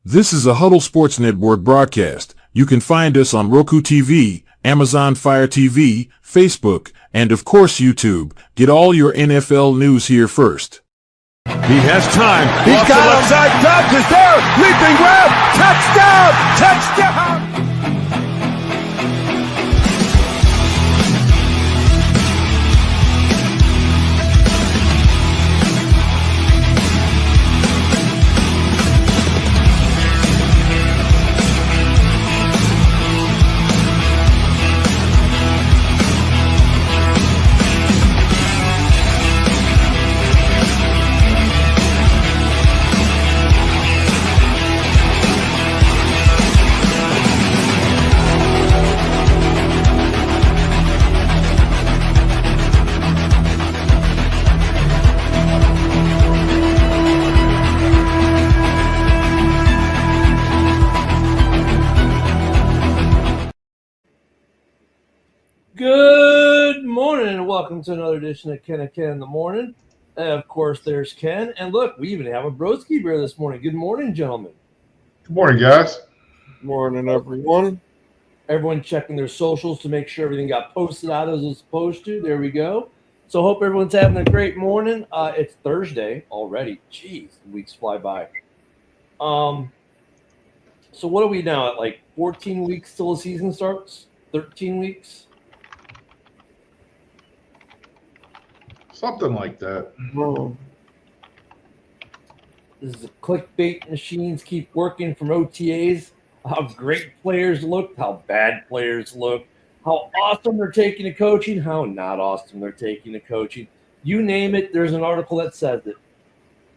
This is a Huddle Sports Network broadcast. You can find us on Roku TV, Amazon Fire TV, Facebook, and of course YouTube. Get all your NFL news here first. He has time. He's Off got the him. left side. Dobbs is there. Leaping grab. Touchdown. Touchdown. Good morning and welcome to another edition of Ken and Ken in the Morning. Of course, there's Ken. And look, we even have a broski beer this morning. Good morning, gentlemen. Good morning, guys. Good morning, everyone. Everyone checking their socials to make sure everything got posted out as it's supposed to. There we go. So hope everyone's having a great morning. It's Thursday already. Jeez, the weeks fly by. So what are we now at, like 14 weeks till the season starts? 13 weeks? Something like that. Well, This is the clickbait machines keep working from OTAs. How great players look, how bad players look, how awesome they're taking to coaching, how not awesome they're taking to coaching. You name it, there's an article that says it.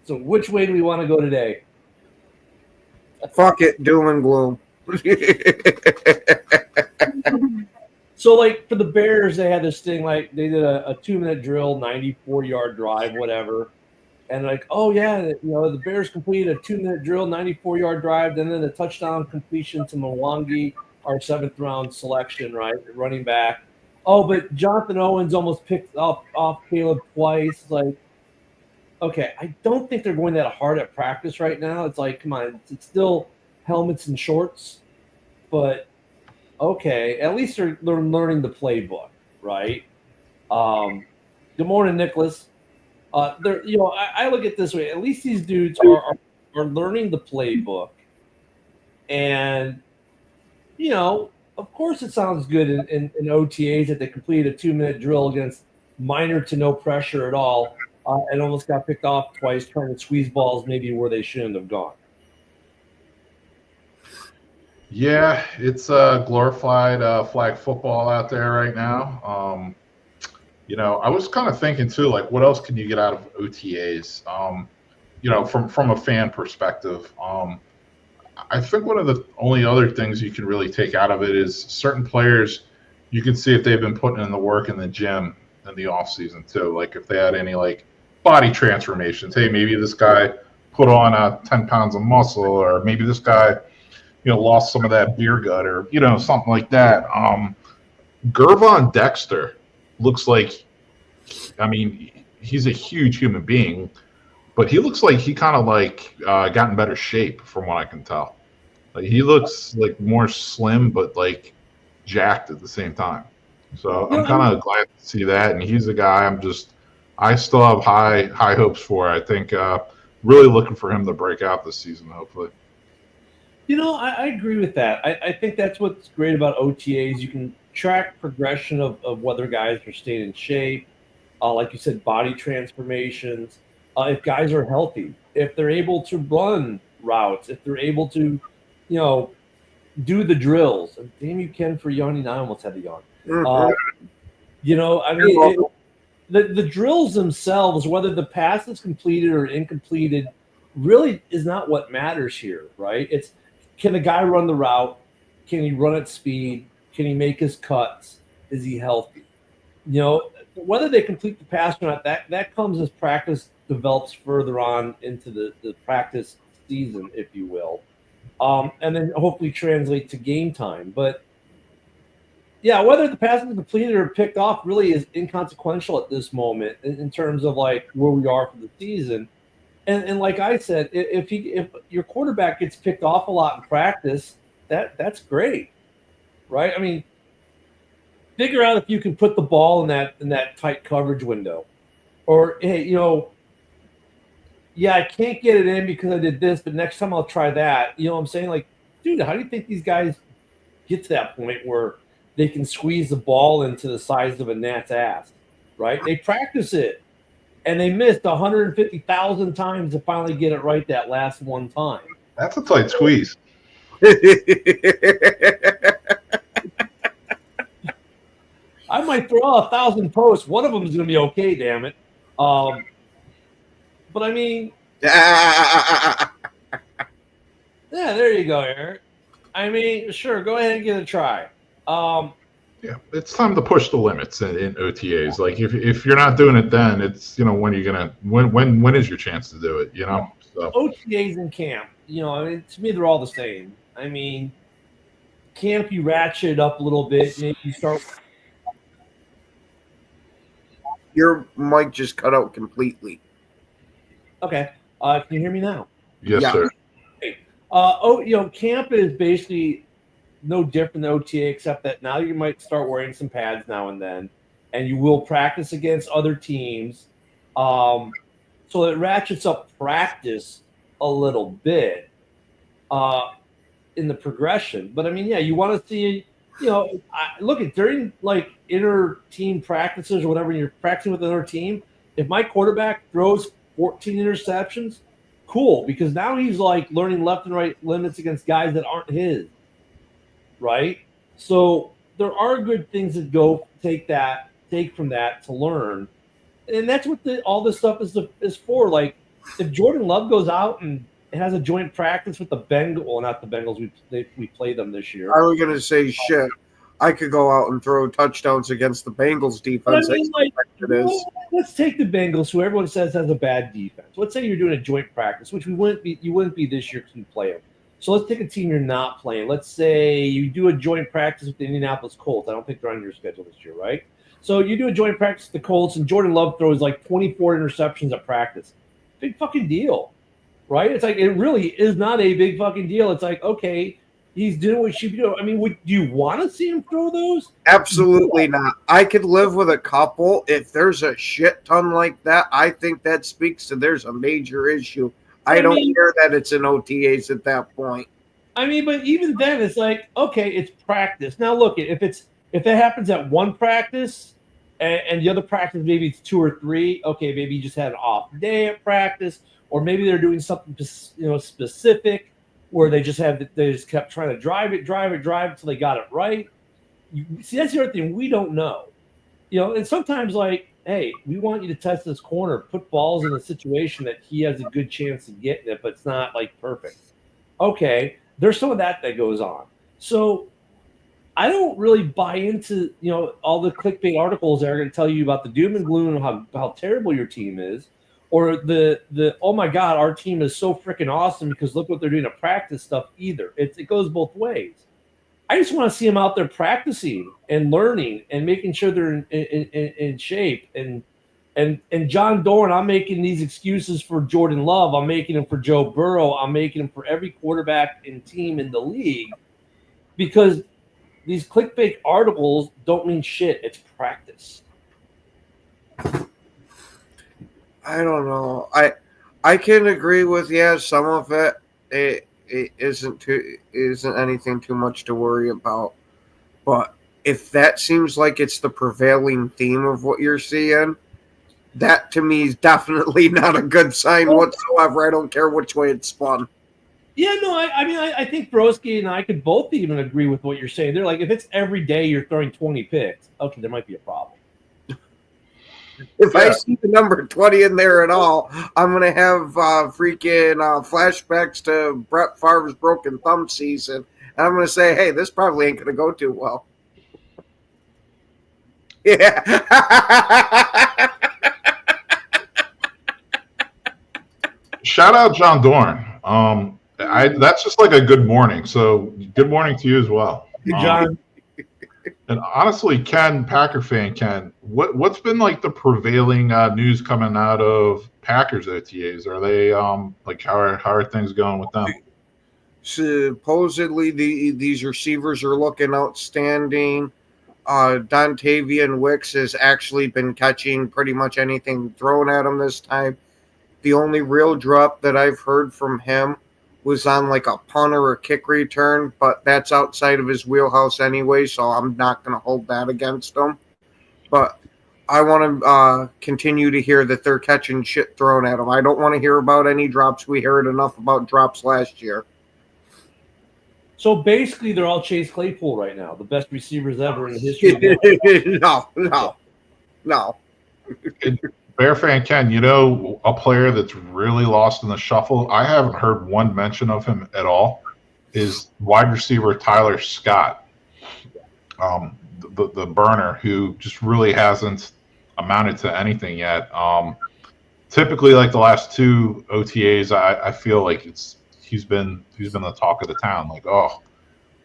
So which way do we want to go today? fuck it, doom and gloom. So, like, for the Bears, they had this thing, like, they did a 2-minute drill, 94-yard drive, whatever. And, like, oh, yeah, the Bears completed a 2-minute drill, 94-yard drive, and then a touchdown completion to Mwangi, our 7th-round selection, right, running back. Oh, but Jonathan Owens almost picked up off Caleb twice. Like, okay, I don't think they're going that hard at practice right now. It's like, come on, it's still helmets and shorts. But okay, at least they're learning the playbook, right? Good morning, Nicholas. I look at it this way. At least these dudes are learning the playbook, and of course, it sounds good in OTAs that they completed a 2-minute drill against minor to no pressure at all, and almost got picked off twice trying to squeeze balls maybe where they shouldn't have gone. Yeah, it's glorified flag football out there right now. I was kind of thinking too, like, what else can you get out of OTAs? From a fan perspective, I think one of the only other things you can really take out of it is certain players. You can see if they've been putting in the work in the gym in the off season too. Like if they had any like body transformations. Hey, maybe this guy put on 10 pounds of muscle, or maybe this guy lost some of that beer gut, or something like that. Gervon Dexter looks like, he's a huge human being, but he looks like he kind of got in better shape from what I can tell. Like he looks like more slim, but like jacked at the same time. So I'm kind of glad to see that, and he's a guy I still have high hopes for. I think really looking for him to break out this season, hopefully. I agree with that. I think that's what's great about OTAs. You can track progression of whether guys are staying in shape, like you said, body transformations, if guys are healthy, if they're able to run routes, if they're able to, do the drills. Damn you, Ken, for yawning. I almost had to yawn. The drills themselves, whether the pass is completed or incompleted, really is not what matters here, right? It's, can the guy run the route? Can he run at speed? Can he make his cuts? Is he healthy? Whether they complete the pass or not, that comes as practice develops further on into the practice season, if you will, and then hopefully translate to game time. But yeah, whether the pass is completed or picked off really is inconsequential at this moment in terms of like where we are for the season. And like I said, if your quarterback gets picked off a lot in practice, that's great, right? I mean, figure out if you can put the ball in that tight coverage window, or hey, yeah, I can't get it in because I did this, but next time I'll try that. You know what I'm saying? Like, dude, how do you think these guys get to that point where they can squeeze the ball into the size of a gnat's ass, right? They practice it, and they missed 150,000 times to finally get it right that last one time. That's a tight squeeze. I might throw out 1,000 posts. One of them is going to be okay, damn it. But I mean, yeah, there you go, Eric. I mean, sure, go ahead and give it a try. Yeah, it's time to push the limits in OTAs. Like if you're not doing it, then it's when are you gonna when is your chance to do it? So. OTAs in camp, I mean, to me they're all the same. I mean, camp you ratchet it up a little bit, maybe you start. Your mic just cut out completely. Okay, can you hear me now? Yes, sir. Camp is basically no different than OTA, except that now you might start wearing some pads now and then, and you will practice against other teams. So it ratchets up practice a little bit in the progression. But I mean, yeah, you want to see, look at during like inter team practices or whatever, you're practicing with another team. If my quarterback throws 14 interceptions, cool, because now he's like learning left and right limits against guys that aren't his, right? So there are good things that take from that to learn, and that's what all this stuff is for. Like if Jordan Love goes out and has a joint practice with the Bengals, well, not the Bengals, we played them this year. I was gonna say shit. I could go out and throw touchdowns against the Bengals defense. I mean, let's take the Bengals, who everyone says has a bad defense. Let's say you're doing a joint practice, which you wouldn't be this year because you play them. So let's take a team you're not playing. Let's say you do a joint practice with the Indianapolis Colts. I don't think they're on your schedule this year, right? So you do a joint practice with the Colts, and Jordan Love throws like 24 interceptions at practice. Big fucking deal, right? It's like it really is not a big fucking deal. It's like, okay, he's doing what he should be doing. I mean, do you want to see him throw those? Absolutely not. I could live with a couple. If there's a shit ton like that, I think that speaks to there's a major issue. I don't care that it's in OTAs at that point. I mean, but even then, it's like, okay, it's practice. Now, look, if it happens at one practice and the other practice maybe it's 2 or 3, okay, maybe you just had an off day at practice, or maybe they're doing something specific where they just kept trying to drive it until they got it right. See, that's the other thing we don't know. And sometimes like, hey, we want you to test this corner, put balls in a situation that he has a good chance of getting it, but it's not like perfect. Okay, there's some of that goes on. So I don't really buy into, all the clickbait articles that are going to tell you about the doom and gloom and how terrible your team is, or the oh my God, our team is so freaking awesome because look what they're doing at practice stuff either. It goes both ways. I just want to see them out there practicing and learning and making sure they're in shape. And John Doran, I'm making these excuses for Jordan Love. I'm making them for Joe Burrow. I'm making them for every quarterback and team in the league because these clickbait articles don't mean shit. It's practice. I don't know. I can agree with some of it. It isn't anything too much to worry about. But if that seems like it's the prevailing theme of what you're seeing, that to me is definitely not a good sign whatsoever. I don't care which way it's spun. Yeah, no, I think Broski and I could both even agree with what you're saying. They're like, if it's every day you're throwing 20 picks, okay, there might be a problem. If I see the number 20 in there at all, I'm going to have freaking flashbacks to Brett Favre's broken thumb season. And I'm going to say, hey, this probably ain't going to go too well. Yeah. Shout out John Dorn. That's just like a good morning. So good morning to you as well. John. And honestly, Ken, Packer fan Ken, what's been like the prevailing news coming out of Packers OTAs? Are they like how are things going with them? Supposedly, these receivers are looking outstanding. Dontavian Wicks has actually been catching pretty much anything thrown at him this time. The only real drop that I've heard from him was on like a punt or a kick return, but that's outside of his wheelhouse anyway, so I'm not going to hold that against him. But I want to continue to hear that they're catching shit thrown at them. I don't want to hear about any drops. We heard enough about drops last year. So basically, they're all Chase Claypool right now, the best receivers ever in the history of the No. Bear fan Ken, you know a player that's really lost in the shuffle? I haven't heard one mention of him at all. Is wide receiver Tyler Scott, the burner, who just really hasn't amounted to anything yet. Typically, like the last two OTAs, I feel like he's been the talk of the town. Like, oh,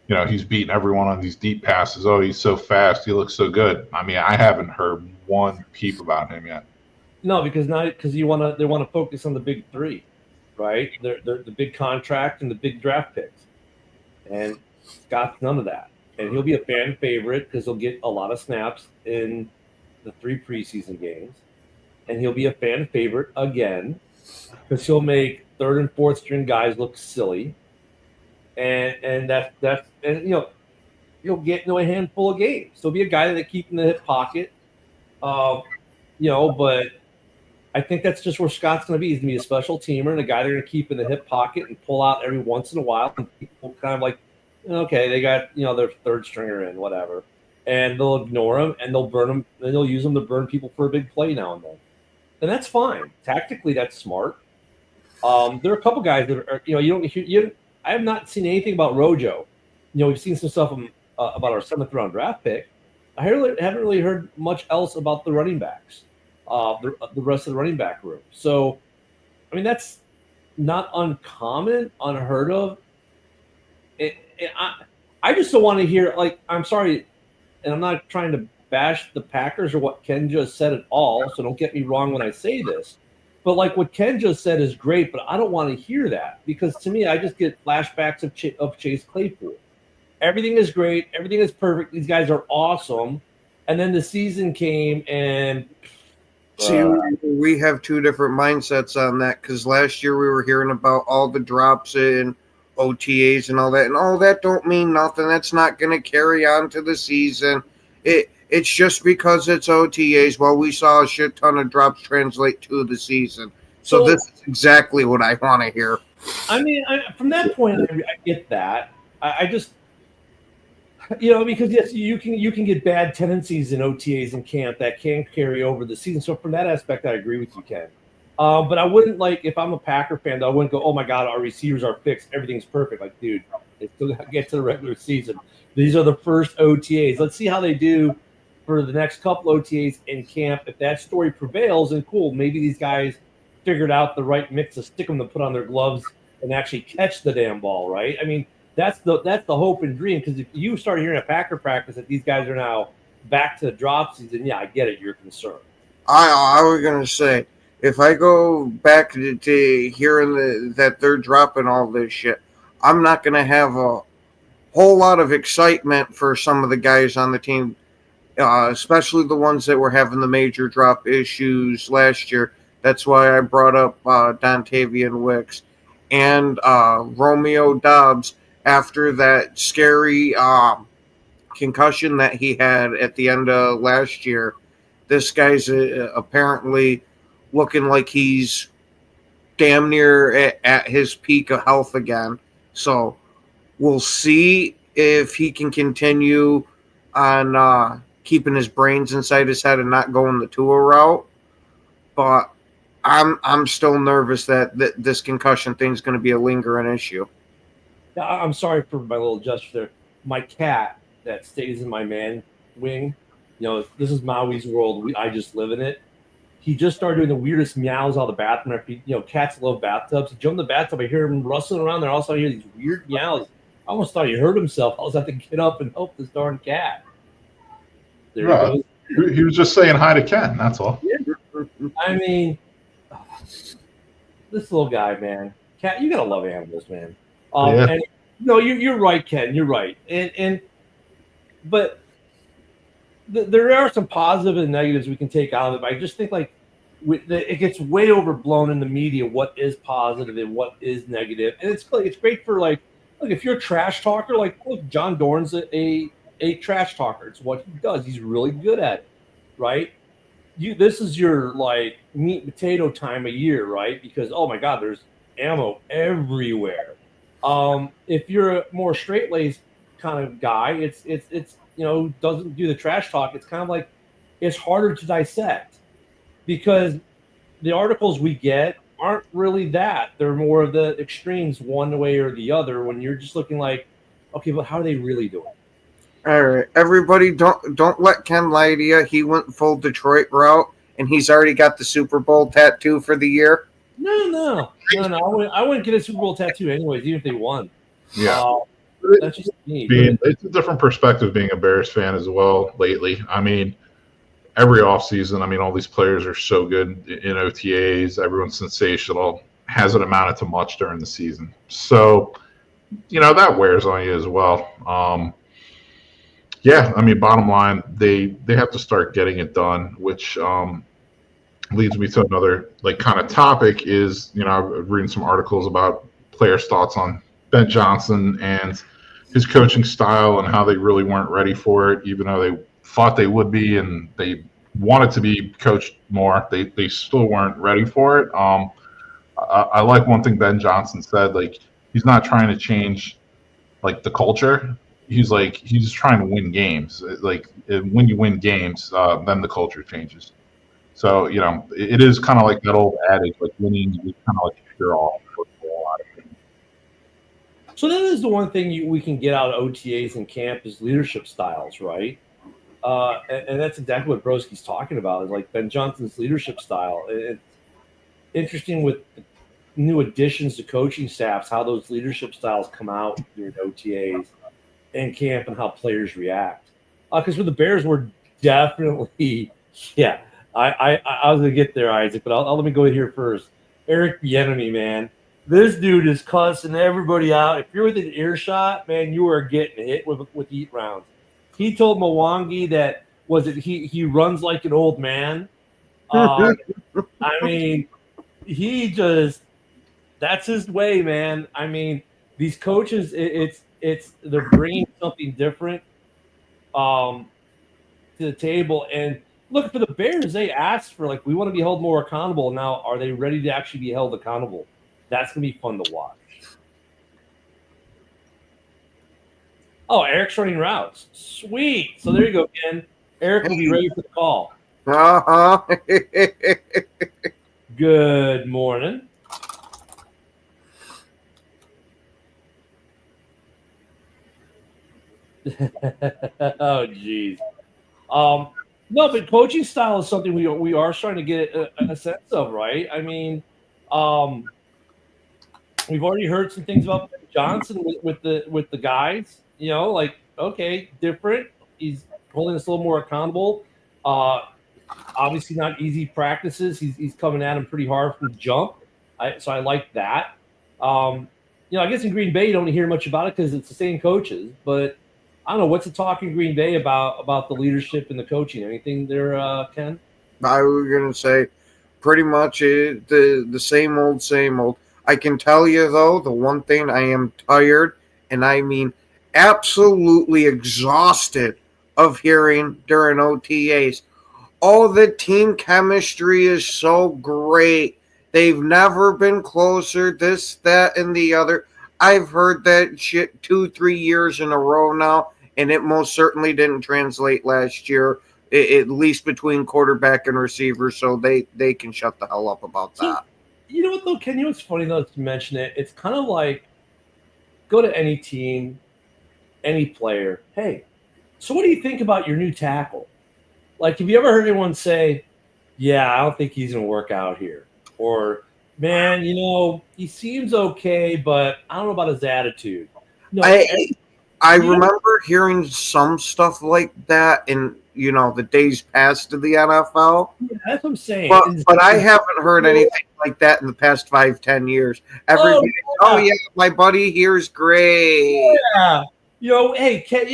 you know, he's beating everyone on these deep passes. Oh, he's so fast. He looks so good. I mean, I haven't heard one peep about him yet. No, because they want to focus on the big three, right? They're the big contract and the big draft picks, and Scott's none of that. And he'll be a fan favorite because he'll get a lot of snaps in the 3 preseason games, and he'll be a fan favorite again because he'll make 3rd and 4th string guys look silly, and that's and you'll get into a handful of games. So be a guy that they keep in the hip pocket, but I think that's just where Scott's going to be. He's going to be a special teamer and a guy they're going to keep in the hip pocket and pull out every once in a while. And people kind of like, okay, they got their 3rd stringer in, whatever, and they'll ignore him and they'll burn him and they'll use him to burn people for a big play now and then, and that's fine. Tactically, that's smart. There are a couple guys that are I have not seen anything about Rojo. We've seen some stuff about our 7th round draft pick. I haven't really heard much else about the running backs. The rest of the running back room. So, I mean, that's not uncommon, unheard of. I just don't want to hear, like, I'm sorry, and I'm not trying to bash the Packers or what Ken just said at all, so don't get me wrong when I say this. But, like, what Ken just said is great, but I don't want to hear that because, to me, I just get flashbacks of Chase Claypool. Everything is great. Everything is perfect. These guys are awesome. And then the season came and – see, we have two different mindsets on that because last year we were hearing about all the drops in OTAs and all that, and all that don't mean nothing. That's not going to carry on to the season. It's just because it's OTAs. Well, we saw a shit ton of drops translate to the season. So this is exactly what I want to hear. I mean, from that point, I get that. I just – because yes, you can get bad tendencies in OTAs and camp that can carry over the season. So from that aspect, I agree with you, Ken. But I wouldn't if I'm a Packer fan, I wouldn't go, oh my God, our receivers are fixed, everything's perfect. Like, dude, it's still got to get to the regular season. These are the first OTAs. Let's see how they do for the next couple OTAs in camp. If that story prevails, then cool. Maybe these guys figured out the right mix of stick them to put on their gloves and actually catch the damn ball, right? I mean, that's the hope and dream, because if you start hearing a Packer practice that these guys are now back to the drop season, yeah, I get it. You're concerned. I was going to say, if I go back to hearing that they're dropping all this shit, I'm not going to have a whole lot of excitement for some of the guys on the team, especially the ones that were having the major drop issues last year. That's why I brought up Dontavian Wicks and Romeo Doubs after that scary concussion that he had at the end of last year. This guy's apparently looking like he's damn near at his peak of health again. So we'll see if he can continue on keeping his brains inside his head and not going the Tua route. But I'm still nervous that this concussion thing is going to be a lingering issue. I'm sorry for my little gesture there. My cat that stays in my man wing, this is Maui's world. I just live in it. He just started doing the weirdest meows out of the bathroom. Cats love bathtubs. He jumped in the bathtub. I hear him rustling around there. Also, I hear these weird meows. I almost thought he hurt himself. I was have to get up and help this darn cat. There Right. he goes. He was just saying hi to Ken. That's all. I mean, this little guy, man. Cat, you gotta love animals, man. Yeah. And no, you're right, Ken. You're right. But there are some positive and negatives we can take out of it. But I just think like it gets way overblown in the media what is positive and what is negative, and it's great for like look if you're a trash talker, like look, John Dorn's a trash talker. It's what he does. He's really good at it, right? This is your like meat and potato time of year, right? Because oh my God, there's ammo everywhere. If you're a more straight laced kind of guy, it's doesn't do the trash talk. It's kind of like it's harder to dissect because the articles we get aren't really that. They're more of the extremes one way or the other. When you're just looking like, okay, but how are they really doing? All right, everybody, don't let Ken lie to you. He went full Detroit route, and he's already got the Super Bowl tattoo for the year. No. I wouldn't get a Super Bowl tattoo anyways, even if they won. Yeah. That's just me. It's a different perspective being a Bears fan as well lately. I mean, every offseason, I mean, all these players are so good in OTAs. Everyone's sensational. Hasn't amounted to much during the season. So, that wears on you as well. Yeah, I mean, bottom line, they have to start getting it done, which leads me to another like kind of topic is, I've reading some articles about players' thoughts on Ben Johnson and his coaching style and how they really weren't ready for it, even though they thought they would be and they wanted to be coached more. They still weren't ready for it. I like one thing Ben Johnson said, like he's not trying to change like the culture. He's just trying to win games. Like when you win games, then the culture changes. So it is kind of like that old adage, like winning is kind of like a cure all for a lot of things. So that is the one thing we can get out of OTAs and camp is leadership styles, right? And that's exactly what Broski's talking about is like Ben Johnson's leadership style. It's interesting with new additions to coaching staffs, how those leadership styles come out during OTAs and camp and how players react. Because for the Bears, we're definitely, yeah. I was going to get there, Isaac, but I'll let me go here first. Eric Bieniemy, man. This dude is cussing everybody out. If you're within earshot, man, you are getting hit with heat rounds. He told Mwangi that he runs like an old man. I mean, that's his way, man. I mean, these coaches, they're bringing something different to the table. And look, for the Bears, they asked for we want to be held more accountable. Now, are they ready to actually be held accountable? That's going to be fun to watch. Oh, Eric's running routes. Sweet. So there you go, Ken. Eric will be ready for the call. Good morning. Oh, geez. No, but coaching style is something we are starting to get a sense of, right? I mean, we've already heard some things about Johnson with the guys. Okay, different. He's holding us a little more accountable. Obviously, not easy practices. He's coming at him pretty hard from the jump. So I like that. I guess in Green Bay you don't hear much about it because it's the same coaches, but. I don't know. What's the talk in Green Bay about the leadership and the coaching? Anything there, Ken? I was going to say pretty much the same old, same old. I can tell you, though, the one thing I am tired, and I mean absolutely exhausted of hearing during OTAs. Oh, the team chemistry is so great. They've never been closer, this, that, and the other. I've heard that shit 2-3 years in a row now, and it most certainly didn't translate last year, at least between quarterback and receiver, so they can shut the hell up about that. You know what, though, Ken? What's funny, though, to mention it? It's kind of like go to any team, any player. Hey, so what do you think about your new tackle? Like, have you ever heard anyone say, yeah, I don't think he's going to work out here? Or, man, he seems okay, but I don't know about his attitude. No, I remember hearing some stuff like that, and the days past of the NFL. Yeah, that's what I'm saying. But I haven't heard anything like that in the past 5-10 years. Everybody, yeah, my buddy here's great. Yeah. Hey, Ken,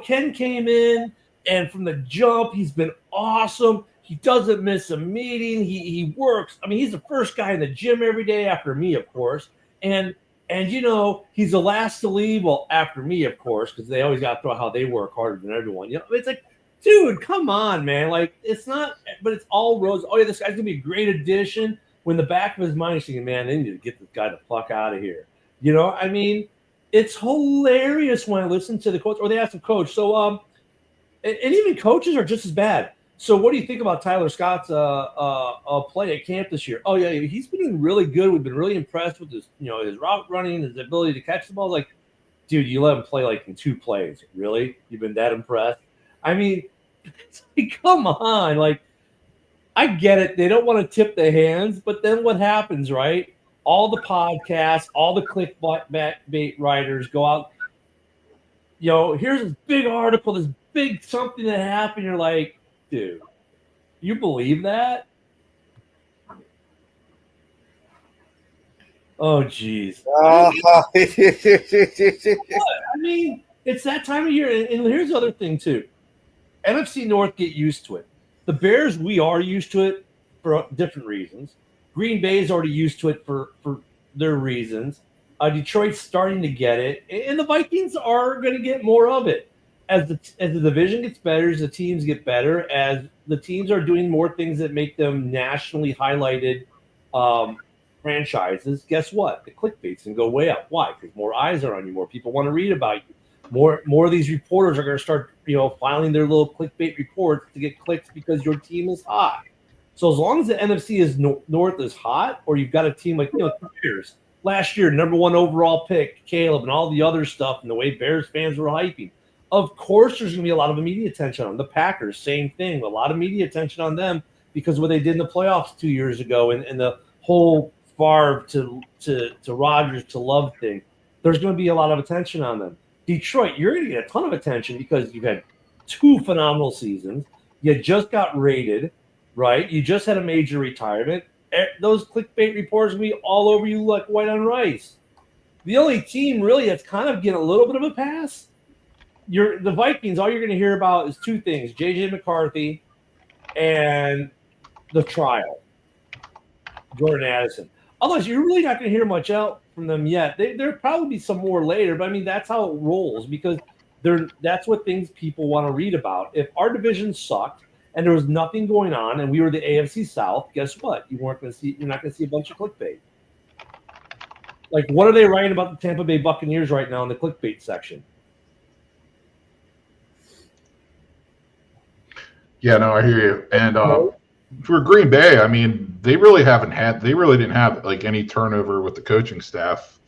Ken came in, and from the jump, he's been awesome. He doesn't miss a meeting. He works. I mean, he's the first guy in the gym every day after me, of course. And he's the last to leave. Well, after me, of course, because they always got to throw how they work harder than everyone. It's like, dude, come on, man. Like, it's not, but it's all rose. Oh, yeah, this guy's going to be a great addition. When the back of his mind is thinking, man, they need to get this guy the fuck out of here. I mean, it's hilarious when I listen to the coach, or they ask the coach. So, and even coaches are just as bad. So what do you think about Tyler Scott's play at camp this year? Oh, yeah, he's been really good. We've been really impressed with his, his route running, his ability to catch the ball. Like, dude, you let him play like in 2 plays. Really? You've been that impressed? I mean, come on. Like, I get it. They don't want to tip their hands, but then what happens, right? All the podcasts, all the clickbait writers go out. Here's this big article, this big something that happened. You're like, dude, you believe that? Oh, geez. I mean, it's that time of year. And here's the other thing, too. NFC North, get used to it. The Bears, we are used to it for different reasons. Green Bay is already used to it for their reasons. Detroit's starting to get it. And the Vikings are going to get more of it. As the division gets better, as the teams get better, as the teams are doing more things that make them nationally highlighted franchises, guess what? The clickbait's going to go way up. Why? Because more eyes are on you. More people want to read about you. More of these reporters are going to start, filing their little clickbait reports to get clicks because your team is hot. So as long as the NFC is North is hot, or you've got a team like, the Bears, last year, #1 overall pick, Caleb, and all the other stuff, and the way Bears fans were hyping, of course there's going to be a lot of media attention on them. The Packers, same thing, a lot of media attention on them because of what they did in the playoffs 2 years ago and the whole Favre to Rodgers to Love thing. There's going to be a lot of attention on them. Detroit, you're going to get a ton of attention because you've had 2 phenomenal seasons. You just got rated, right? You just had a major retirement. Those clickbait reports will be all over you like white on rice. The only team really that's kind of getting a little bit of a pass, the Vikings. All you're going to hear about is 2 things: J.J. McCarthy and the trial, Jordan Addison. Otherwise, you're really not going to hear much out from them yet. There'll probably be some more later, but I mean, that's how it rolls because that's what things people want to read about. If our division sucked and there was nothing going on and we were the AFC South, guess what? You're not going to see a bunch of clickbait. Like, what are they writing about the Tampa Bay Buccaneers right now in the clickbait section? Yeah, no, I hear you. And for Green Bay, I mean, they really didn't have like any turnover with the coaching staff,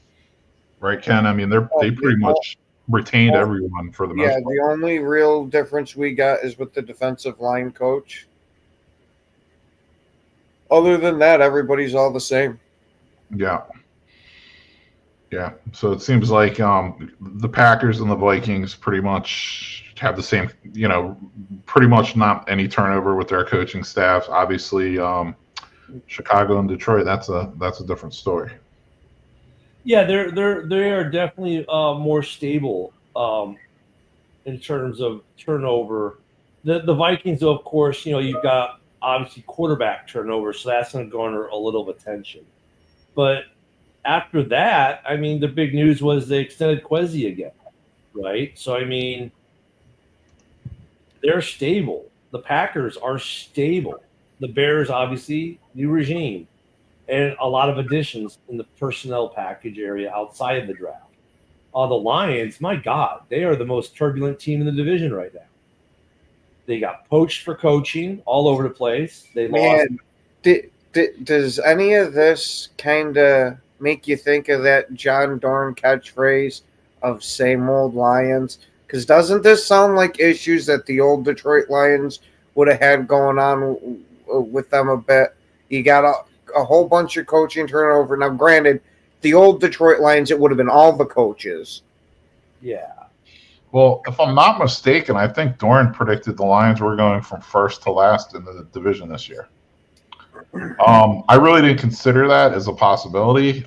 right, Ken? I mean, they pretty much retained everyone for the most part. Yeah, the only real difference we got is with the defensive line coach. Other than that, everybody's all the same. Yeah. Yeah. So it seems like the Packers and the Vikings pretty much have the same, pretty much not any turnover with their coaching staffs. Obviously, Chicago and Detroit, that's a different story. Yeah, they are definitely more stable in terms of turnover. The Vikings, though, of course, you've got obviously quarterback turnover, so that's going to garner a little attention. But after that, I mean, the big news was they extended Kwesi again, right? So, I mean, they're stable. The Packers are stable. The Bears, obviously, new regime. And a lot of additions in the personnel package area outside of the draft. The Lions, my God, they are the most turbulent team in the division right now. They got poached for coaching all over the place. They lost. Does any of this kind of make you think of that John Dorn catchphrase of same old Lions? Because doesn't this sound like issues that the old Detroit Lions would have had going on with them a bit? You got a whole bunch of coaching turnover. Now, granted, the old Detroit Lions, it would have been all the coaches. Yeah. Well, if I'm not mistaken, I think Doran predicted the Lions were going from first to last in the division this year. I really didn't consider that as a possibility.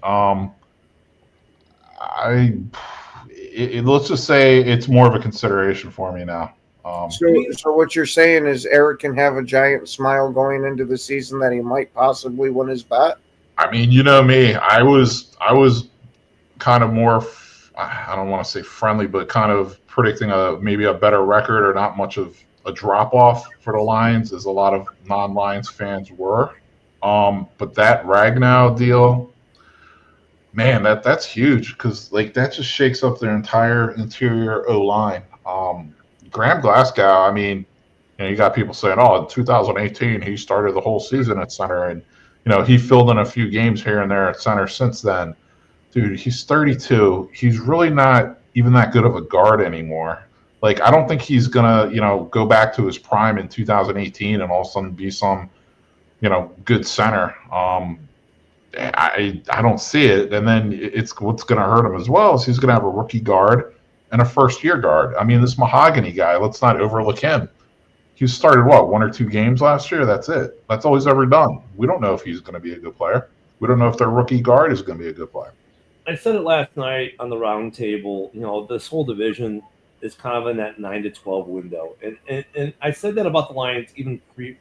Let's just say it's more of a consideration for me now. So what you're saying is Eric can have a giant smile going into the season that he might possibly win his bet? I mean, you know me. I was kind of more, I don't want to say friendly, but kind of predicting maybe a better record or not much of a drop off for the Lions, as a lot of non-Lions fans were. But that Ragnow deal, man, that's huge, because like that just shakes up their entire interior O line. Graham Glasgow, I mean, you got people saying, "Oh, in 2018 he started the whole season at center," and he filled in a few games here and there at center since then. Dude, he's 32. He's really not even that good of a guard anymore. Like, I don't think he's gonna, go back to his prime in 2018 and all of a sudden be some, good center. I don't see it. And then it's what's going to hurt him as well is he's going to have a rookie guard and a first-year guard. I mean, this Mahogany guy, let's not overlook him. He started, one or two games last year? That's it. That's all he's ever done. We don't know if he's going to be a good player. We don't know if their rookie guard is going to be a good player. I said it last night on the round table. This whole division is kind of in that 9-12 window. And I said that about the Lions even pre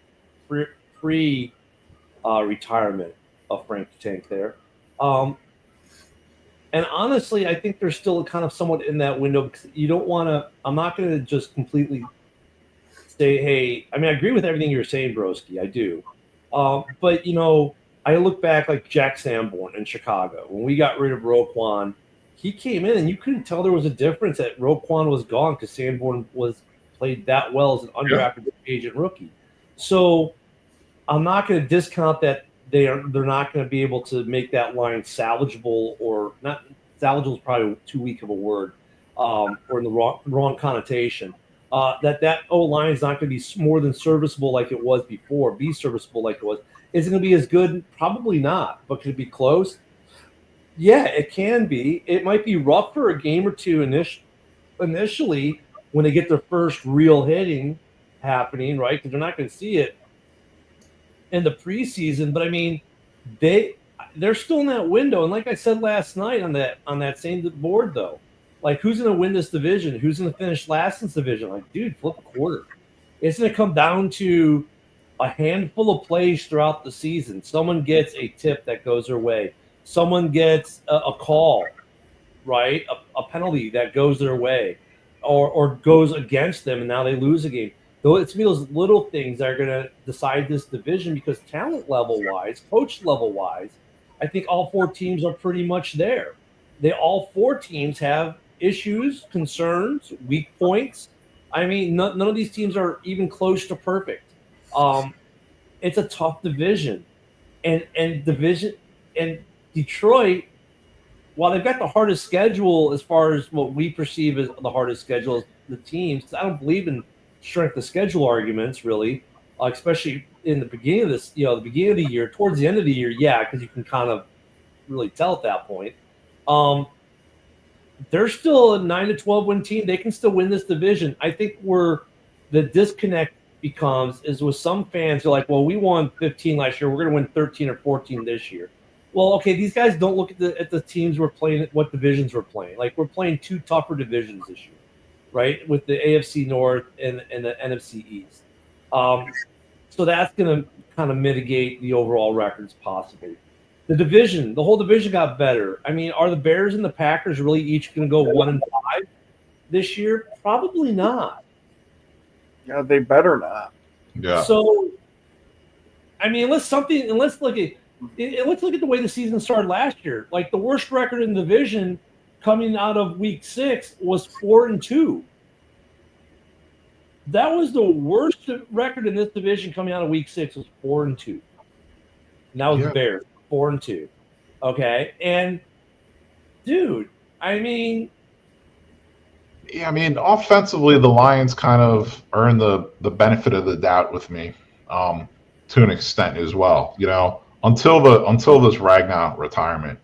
retirement of Frank Tank there. And honestly, I think they're still kind of somewhat in that window, because you don't want to – I'm not going to just completely say, hey – I mean, I agree with everything you're saying, Broski. I do. But, I look back like Jack Sanborn in Chicago. When we got rid of Roquan, he came in and you couldn't tell there was a difference that Roquan was gone because Sanborn played that well as an undrafted agent rookie. So I'm not going to discount that they're not going to be able to make that line salvageable, or not salvageable is probably too weak of a word, or in the wrong connotation. That O-line is not going to be more than serviceable like it was before, be serviceable like it was. Is it going to be as good? Probably not. But could it be close? Yeah, it can be. It might be rough for a game or two initially when they get their first real hitting happening, right? Because they're not going to see it in the preseason. But I mean, they're still in that window. And like I said last night on that same board, though, like, who's going to win this division? Who's going to finish last in this division? Like, dude, flip a quarter. It's going to come down to a handful of plays throughout the season. Someone gets a tip that goes their way. Someone gets a call, right? A penalty that goes their way, or goes against them, and now they lose a game. Though it's those little things that are going to decide this division, because talent level-wise, coach level-wise, I think all four teams are pretty much there. All four teams have issues, concerns, weak points. I mean, none of these teams are even close to perfect. It's a tough division, and Detroit, while they've got the hardest schedule as far as what we perceive as the hardest schedule as the teams, I don't believe in strength of schedule arguments really, especially in the beginning of this, the beginning of the year. Towards the end of the year, yeah, because you can kind of really tell at that point. They're still a 9-12 win team. They can still win this division. I think where the disconnect becomes is with some fans are like, well, we won 15 last year. We're going to win 13 or 14 this year. Well, okay, these guys don't look at the teams we're playing, what divisions we're playing. Like, we're playing two tougher divisions this year, right, with the AFC North and the NFC East. So that's going to kind of mitigate the overall records possibly. The whole division got better. I mean, are the Bears and the Packers really each going to go 1-5 this year? Probably not. Yeah, they better not. Yeah. So, I mean, let's look at the way the season started last year. Like, the worst record in the division coming out of Week 6 was 4-2. That was the worst record in this division coming out of Week 6 was 4-2. And that was the Bears, 4-2. Okay, and dude, I mean. Yeah, I mean, offensively, the Lions kind of earned the benefit of the doubt with me, to an extent as well. Until this Ragnow retirement,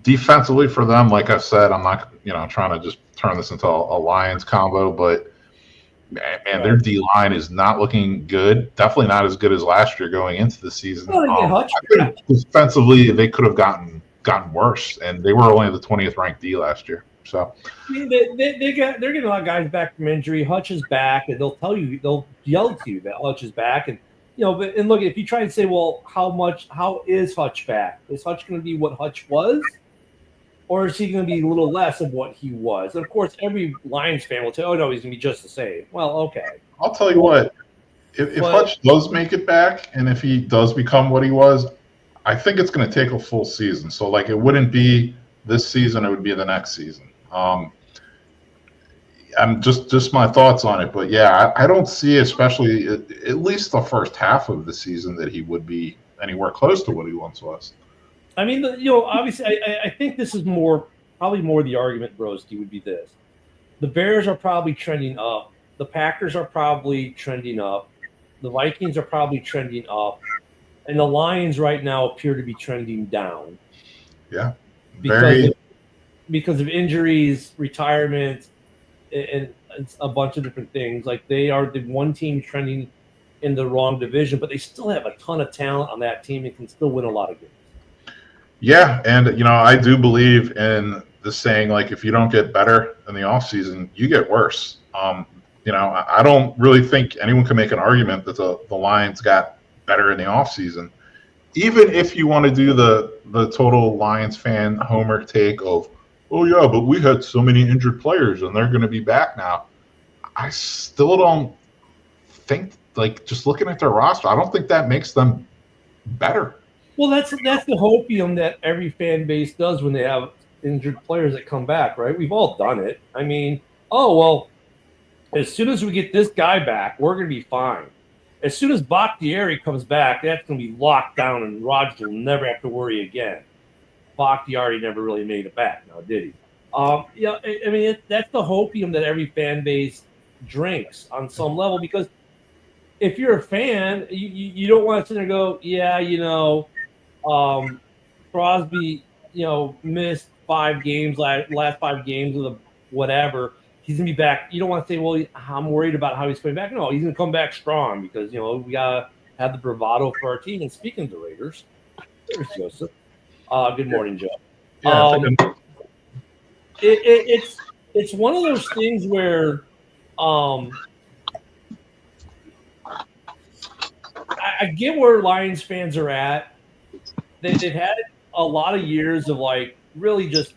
defensively for them, like I said, I'm not trying to just turn this into a Lions combo, but man, their D line is not looking good. Definitely not as good as last year going into the season. Well, they get Hutch I think defensively they could have gotten worse, and they were only the 20th ranked D last year. So I mean, they're getting a lot of guys back from injury. Hutch is back, and they'll yell to you that Hutch is back, and and look, if you try and say, well, how is Hutch back? Is Hutch going to be what Hutch was, or is he going to be a little less of what he was? And of course, every Lions fan will tell, oh no, he's going to be just the same. Well, okay. I'll tell you what, if Hutch does make it back, and if he does become what he was, I think it's going to take a full season. So like, it wouldn't be this season; it would be the next season. I'm just my thoughts on it, but yeah, I don't see, especially at least the first half of the season, that he would be anywhere close to what he once was. I mean, obviously, I think this is probably more the argument, Broski, would be this: the Bears are probably trending up, the Packers are probably trending up, the Vikings are probably trending up, and the Lions right now appear to be trending down. Yeah, because of injuries, retirement, and a bunch of different things. Like, they are the one team trending in the wrong division, but they still have a ton of talent on that team and can still win a lot of games. Yeah, and I do believe in the saying, like, if you don't get better in the offseason, you get worse. I don't really think anyone can make an argument that the Lions got better in the offseason. Even if you want to do the total Lions fan homer take of, oh yeah, but we had so many injured players and they're going to be back now. I still don't think, like, just looking at their roster, I don't think that makes them better. Well, that's the hopium that every fan base does when they have injured players that come back, right? We've all done it. I mean, oh, well, as soon as we get this guy back, we're going to be fine. As soon as Bakhtiari comes back, that's going to be locked down, and Rodgers will never have to worry again. Bakhtiari never really made it back, now did he? I mean, that's the hopium that every fan base drinks on some level, because if you're a fan, you don't want to sit there and go, yeah, Crosby, missed 5 games, last 5 games of the whatever. He's going to be back. You don't want to say, well, I'm worried about how he's coming back. No, he's going to come back strong because, we got to have the bravado for our team. And speaking of the Raiders, there's Joseph. Good morning, Joe. Yeah, it's one of those things where I get where Lions fans are at. They've had a lot of years of, like, really just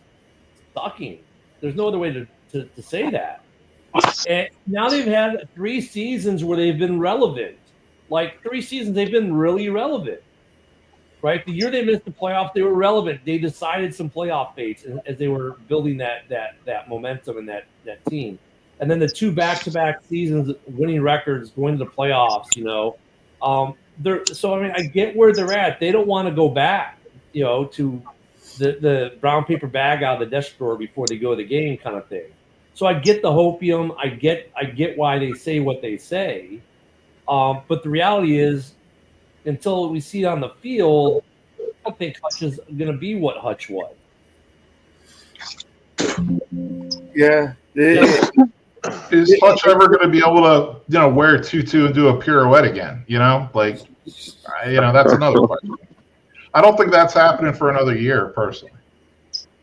sucking. There's no other way to say that. And now they've had 3 seasons where they've been relevant. Like, 3 seasons they've been really relevant. Right? The year they missed the playoffs, they were relevant. They decided some playoff fates as they were building that momentum and that team. And then the 2 back-to-back seasons, winning records, going to the playoffs, So, I mean, I get where they're at. They don't want to go back, to the brown paper bag out of the desk drawer before they go to the game kind of thing. So I get the hopium. I get why they say what they say. But the reality is, until we see it on the field, I don't think Hutch is going to be what Hutch was. Yeah. Is Hutch ever going to be able to, wear a tutu and do a pirouette again? Like, that's another question. I don't think that's happening for another year, personally.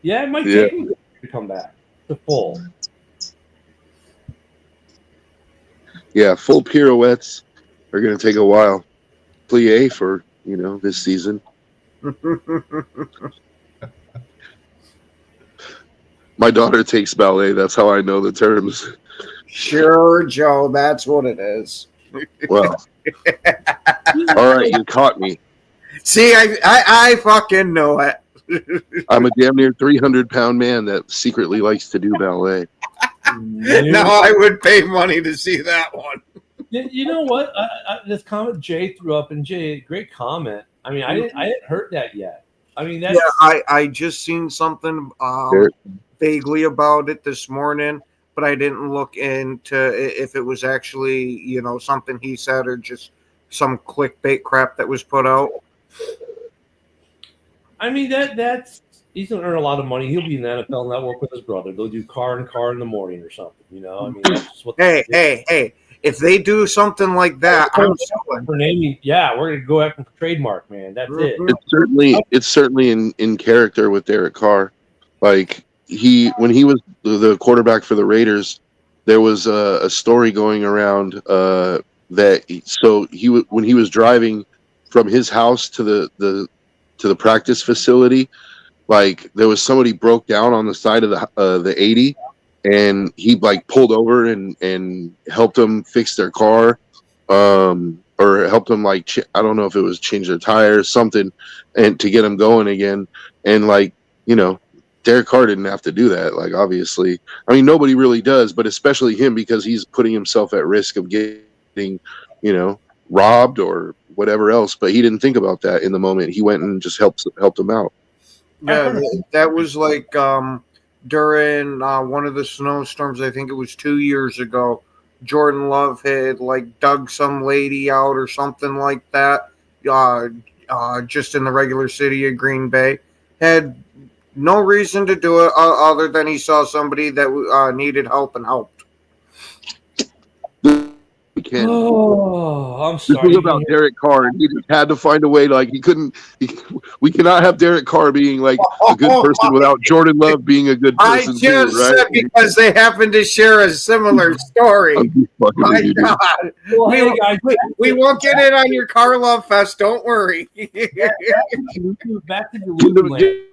Yeah, it might take him to come back to full. Yeah, full pirouettes are going to take a while. Plie for, this season. My daughter takes ballet. That's how I know the terms. Sure, Joe. That's what it is. Well, all right, you caught me. See, I fucking know it. I'm a damn near 300-pound man that secretly likes to do ballet. Now I would pay money to see that one. You know what? This comment Jay threw up, and Jay, great comment. I mean, I didn't heard that yet. I mean, that's... Yeah, I just seen something vaguely about it this morning, but I didn't look into if it was actually, something he said or just some clickbait crap that was put out. I mean, that's he's gonna earn a lot of money. He'll be in the NFL Network with his brother. They'll do car in the morning or something. You know, I mean, that's just what. Hey! If they do something like that, I'm suing. For naming, yeah, we're gonna go after trademark, man. That's it. It's certainly in character with Derek Carr. Like when he was the quarterback for the Raiders, there was a story going around that when he was driving from his house to the practice facility, like there was somebody broke down on the side of the 80, and he like pulled over and helped them fix their car, or helped them like I don't know if it was change their tires, something, and to get them going again. And like, you know, Derek Carr didn't have to do that. Like, obviously, I mean, nobody really does, but especially him, because he's putting himself at risk of getting, you know, robbed or whatever else. But he didn't think about that in the moment. He went and just helped them out. Yeah, that was like during one of the snowstorms. I think it was 2 years ago. Jordan Love had like dug some lady out or something like that. Just in the regular city of Green Bay, had no reason to do it other than he saw somebody that needed help and helped. Oh, I'm sorry. This was about Derek Carr, and he just had to find a way. Like we cannot have Derek Carr being like a good person without Jordan Love being a good person. I just said because they happen to share a similar story. My God, well, hey, guys, we won't get it on your Carr Love Fest. Don't worry. Back to the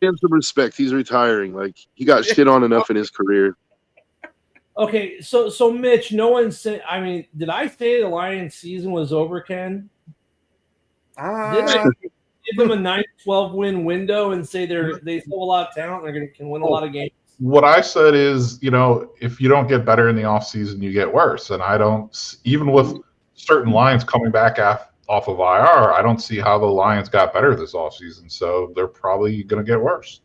Give him some respect. He's retiring. Like, he got shit on enough in his career. Okay, so Mitch, no one said. I mean, did I say the Lions season was over, Ken? Did I give them a 9-12 win window and say they still have a lot of talent and can win a lot of games? What I said is, you know, if you don't get better in the offseason, you get worse. And I don't, even with certain Lions coming back off of IR, I don't see how the Lions got better this offseason. So they're probably going to get worse.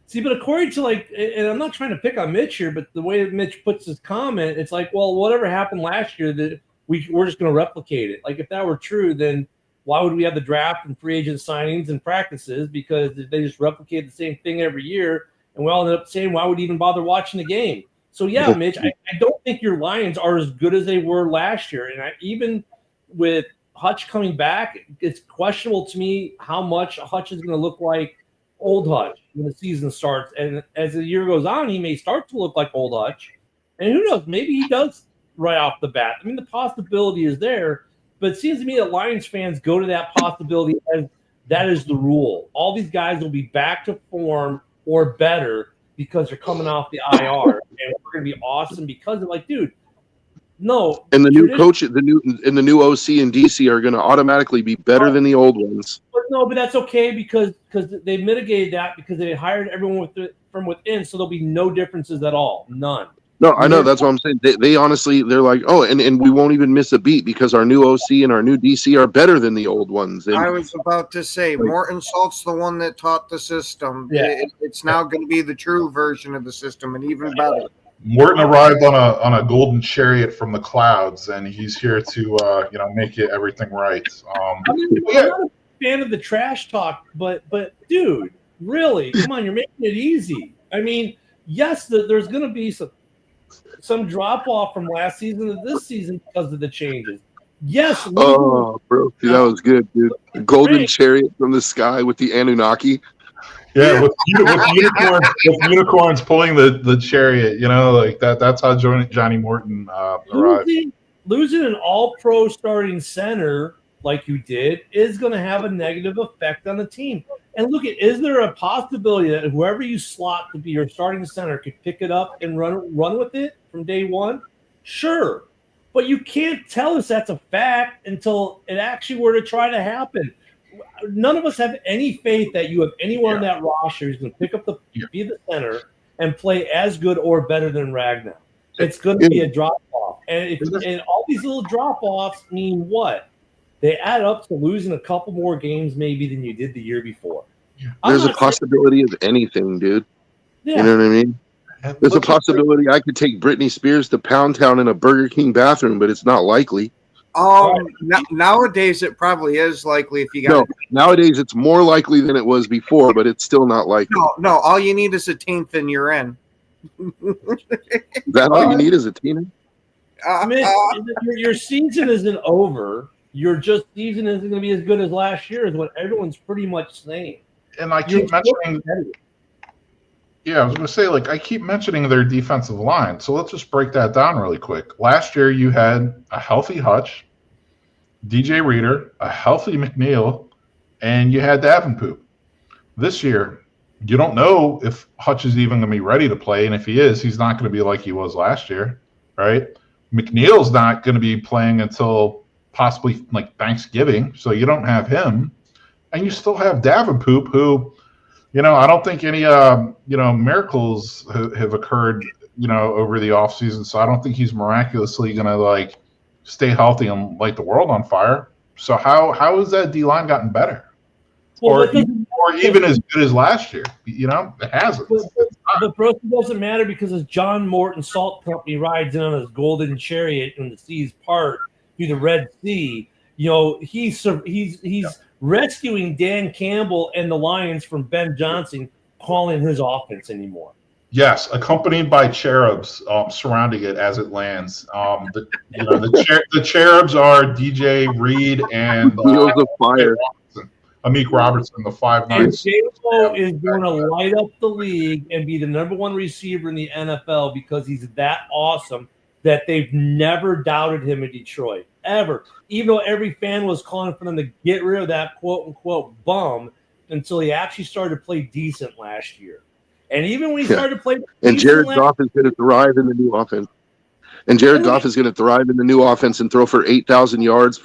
See, but according to and I'm not trying to pick on Mitch here, but the way Mitch puts his comment, it's like, well, whatever happened last year, that we're just going to replicate it. Like, if that were true, then why would we have the draft and free agent signings and practices? Because they just replicate the same thing every year, and we all end up saying, why would we even bother watching the game? So, yeah, Mitch, I don't think your Lions are as good as they were last year. And even with Hutch coming back, it's questionable to me how much Hutch is going to look like old Hutch when the season starts. And as the year goes on, he may start to look like old Hutch. And who knows, maybe he does right off the bat. I mean, the possibility is there, but it seems to me that Lions fans go to that possibility as that is the rule. All these guys will be back to form or better because they're coming off the IR, and we're going to be awesome because they're like, dude, no. And the new coach, the new OC and DC are going to automatically be better than the old ones. But that's okay because they mitigated that because they hired everyone from within, so there'll be no differences at all, none. No, I know, that's what I'm saying. They honestly, they're like, oh, and we won't even miss a beat because our new OC and our new DC are better than the old ones. And I was about to say, Morton Salt's the one that taught the system. Yeah. It's now going to be the true version of the system, and even better. Morton arrived on a golden chariot from the clouds, and he's here to make everything right. I'm not a fan of the trash talk, but dude, really, come on, you're making it easy. I mean, yes, there's going to be some drop off from last season to this season because of the changes. Yes. Oh, bro, dude, that was good, dude. The golden chariot from the sky with the Anunnaki. Yeah, with unicorns pulling the chariot, like that. That's how Johnny Morton arrived. Losing an all-pro starting center like you did is going to have a negative effect on the team. And look, is there a possibility that whoever you slot to be your starting center could pick it up and run with it from day one? Sure. But you can't tell us that's a fact until it actually were to try to happen. None of us have any faith that you have anyone on that roster who's going to pick up be the center and play as good or better than Ragnar. It's going to be a drop-off. And all these little drop-offs mean what? They add up to losing a couple more games maybe than you did the year before. There's a possibility of anything, dude. Yeah. You know what I mean? There's a possibility I could take Britney Spears to Pound Town in a Burger King bathroom, but it's not likely. Nowadays it probably is likely if you got. No, nowadays it's more likely than it was before, but it's still not likely. No. All you need is a teenth and you're in. Is that all you need is a teenager? Mitch, your season isn't over. Your season isn't going to be as good as last year, is what everyone's pretty much saying. And I keep mentioning. Yeah, I was going to say, I keep mentioning their defensive line. So let's just break that down really quick. Last year, you had a healthy Hutch, DJ Reader, a healthy McNeil, and you had Davenport. This year, you don't know if Hutch is even going to be ready to play. And if he is, he's not going to be like he was last year, right? McNeil's not going to be playing until possibly Thanksgiving. So you don't have him. And you still have Davenport, who – I don't think any, miracles have occurred, over the offseason. So I don't think he's miraculously going to, stay healthy and light the world on fire. So how has that D-line gotten better? Or even as good as last year? It hasn't. The process doesn't matter because as John Morton Salt Company rides in on his golden chariot and the seas part through the Red Sea, he's rescuing Dan Campbell and the Lions from Ben Johnson calling his offense anymore. Yes, accompanied by cherubs surrounding it as it lands. The cherubs are DJ Reed and Wheels of Fire. Amik Robertson, the 5'9". And J-Lo is going to light up the league and be the number one receiver in the NFL because he's that awesome that they've never doubted him in Detroit, ever. Even though every fan was calling for them to get rid of that quote-unquote bum until he actually started to play decent last year. And even when he started to play and Jared Goff is going to thrive in the new offense. Goff is going to thrive in the new offense and throw for 8,000 yards,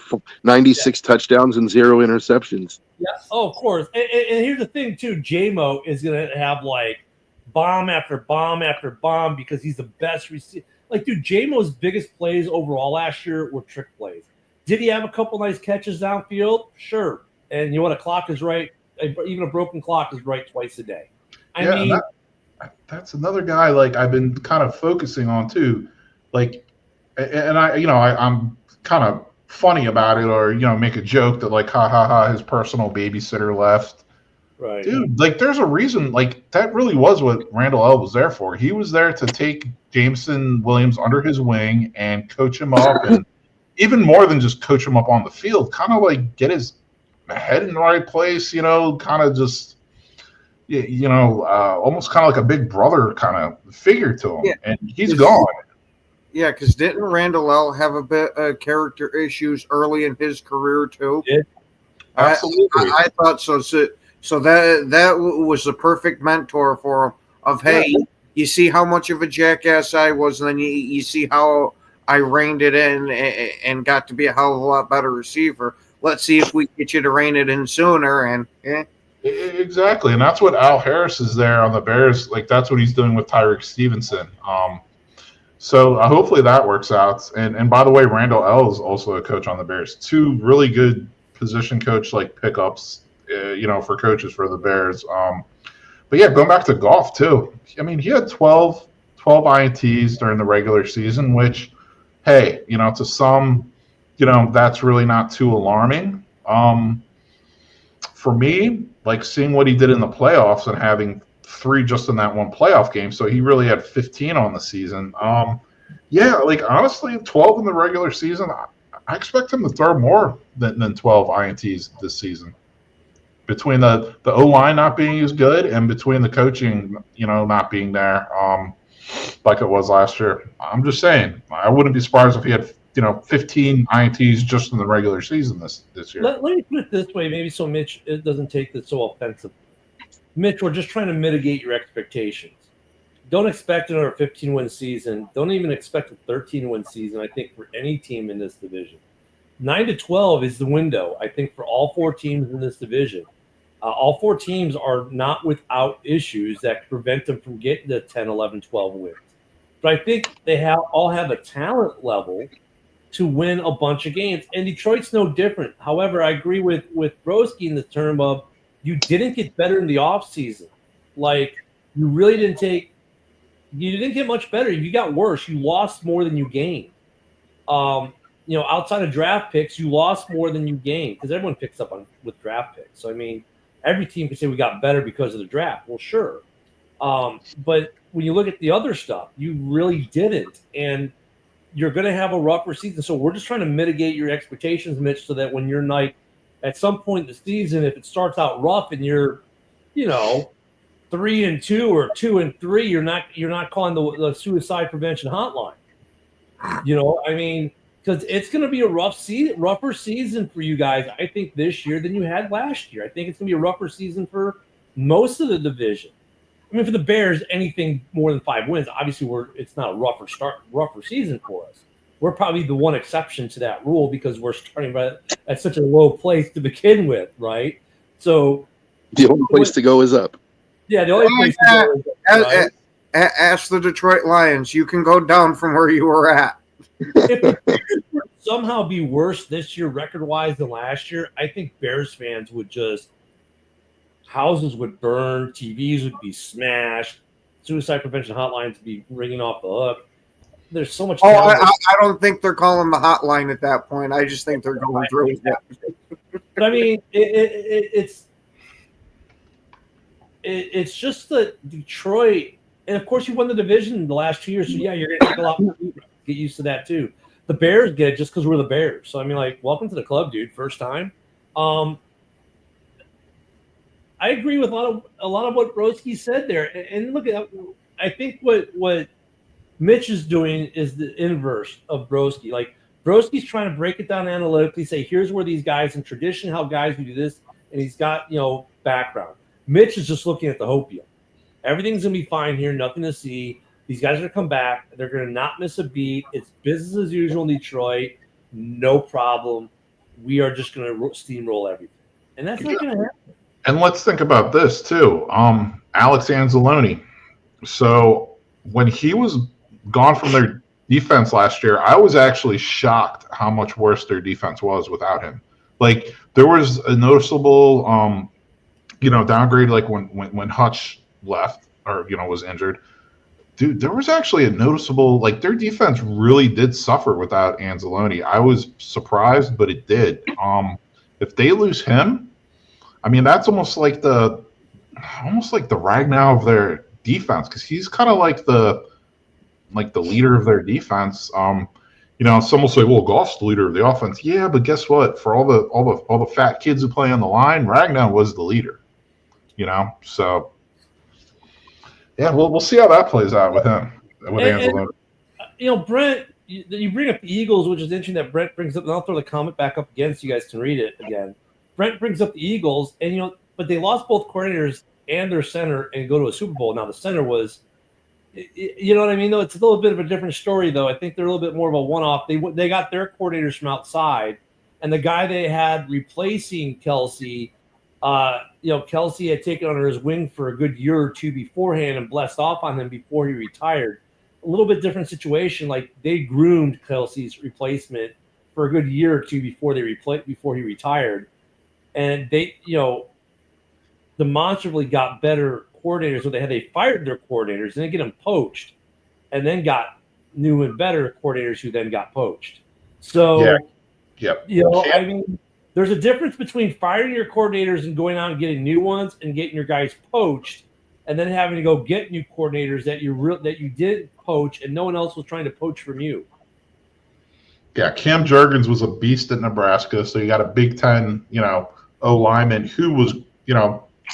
96 touchdowns, and 0 interceptions. Yeah, of course. And here's the thing, too. J-Mo is going to have, bomb after bomb after bomb because he's the best receiver. J-Mo's biggest plays overall last year were trick plays. Did he have a couple nice catches downfield? Sure. And a clock is right. Even a broken clock is right twice a day. I mean, that's another guy I've been kind of focusing on too. I'm kind of funny about it or, make a joke that ha ha ha, his personal babysitter left. Right. Dude, there's a reason, that really was what Randall L was there for. He was there to take Jameson Williams under his wing and coach him up and even more than just coach him up on the field, kind of get his head in the right place, kind of just, almost kind of like a big brother kind of figure to him. Yeah. And he's gone. Yeah, because didn't Randall L have a bit of character issues early in his career too? Yeah. Absolutely. I thought so. So that was the perfect mentor for him of, hey, you see how much of a jackass I was, and then you see how I reined it in and got to be a hell of a lot better receiver. Let's see if we get you to rein it in sooner. And exactly. And that's what Al Harris is there on the Bears. That's what he's doing with Tyreek Stevenson. So hopefully that works out. And by the way, Randall L is also a coach on the Bears. 2 really good position coach pickups, for coaches for the Bears. But yeah, going back to Goff too. I mean, he had 12 INTs during the regular season, which, hey, to some, that's really not too alarming. For me, seeing what he did in the playoffs and having 3 just in that one playoff game, so he really had 15 on the season. Honestly, 12 in the regular season, I expect him to throw more than 12 INTs this season. Between the O-line not being as good and between the coaching, not being there like it was last year. I'm just saying, I wouldn't be surprised if he had, 15 INTs just in the regular season this year. Let me put it this way, maybe so Mitch it doesn't take this so offensive. Mitch, we're just trying to mitigate your expectations. Don't expect another 15-win season. Don't even expect a 13-win season, I think, for any team in this division. 9-12 is the window, I think, for all 4 teams in this division. All 4 teams are not without issues that prevent them from getting to 10, 11, 12 wins. But I think they all have a talent level to win a bunch of games. And Detroit's no different. However, I agree with Broski in the term of you didn't get better in the offseason. You really didn't get much better. You got worse. You lost more than you gained. outside of draft picks, you lost more than you gained because everyone picks up on with draft picks. So I mean, every team can say we got better because of the draft. Well, sure, but when you look at the other stuff, you really didn't, and you're going to have a rougher season. So we're just trying to mitigate your expectations, Mitch, so that when you're like at some point in the season, if it starts out rough and you're, 3-2 or 2-3, you're not calling the suicide prevention hotline. I mean, because it's going to be a rougher season for you guys, I think, this year than you had last year. I think it's going to be a rougher season for most of the division. I mean, for the Bears, anything more than 5 wins, obviously it's not a rougher season for us. We're probably the one exception to that rule because we're starting at such a low place to begin with, right? So the only place to go is up. Yeah, the only place to go is up, right? Ask the Detroit Lions. You can go down from where you were at. If the Bears would somehow be worse this year record-wise than last year, I think Bears fans would just houses would burn, TVs would be smashed, suicide prevention hotlines would be ringing off the hook. There's so much. I don't think they're calling the hotline at that point. I just think they're going through it. But I mean, it's just that Detroit, and of course you won the division the last 2 years, so yeah, you're going to take a lot more. Get used to that too. The Bears get it just because we're the Bears. So I mean, like, welcome to the club, dude. First time. I agree with a lot of what Broski said there. And look at, I think what Mitch is doing is the inverse of Broski. Like, Broski's trying to break it down analytically, say, here's where these guys in tradition, how guys would do this, and he's got, background. Mitch is just looking at the hopium. Everything's going to be fine here, nothing to see. These guys are going to come back. They're going to not miss a beat. It's business as usual in Detroit. No problem. We are just going to steamroll everything. And that's not going to happen. And let's think about this too. Alex Anzalone. So when he was gone from their defense last year, I was actually shocked how much worse their defense was without him. Like, there was a noticeable, downgrade. Like when Hutch left or was injured. Dude, there was actually a noticeable, like, their defense really did suffer without Anzalone. I was surprised, but it did. If they lose him, I mean, that's almost like the Ragnow of their defense, because he's kind of like the leader of their defense. Some will say, "Well, Goff's the leader of the offense." Yeah, but guess what? For all the fat kids who play on the line, Ragnow was the leader. So yeah, we'll see how that plays out with him with Anzalone. Brent, you bring up the Eagles, which is interesting that Brent brings up. And I'll throw the comment back up again so you guys can read it again. Brent brings up the Eagles, and but they lost both coordinators and their center and go to a Super Bowl. Now the center was, you know what I mean? Though it's a little bit of a different story. Though I think they're a little bit more of a one-off. They got their coordinators from outside, and the guy they had replacing Kelsey, Kelsey had taken under his wing for a good year or two beforehand and blessed off on him before he retired. A little bit different situation. Like, they groomed Kelsey's replacement for a good year or two before he retired. And they, demonstrably got better coordinators. So they fired their coordinators and they get them poached, and then got new and better coordinators who then got poached. So, I mean, there's a difference between firing your coordinators and going out and getting new ones and getting your guys poached, and then having to go get new coordinators that you did poach and no one else was trying to poach from you. Yeah, Cam Jurgens was a beast at Nebraska, so you got a Big Ten, O lineman who was,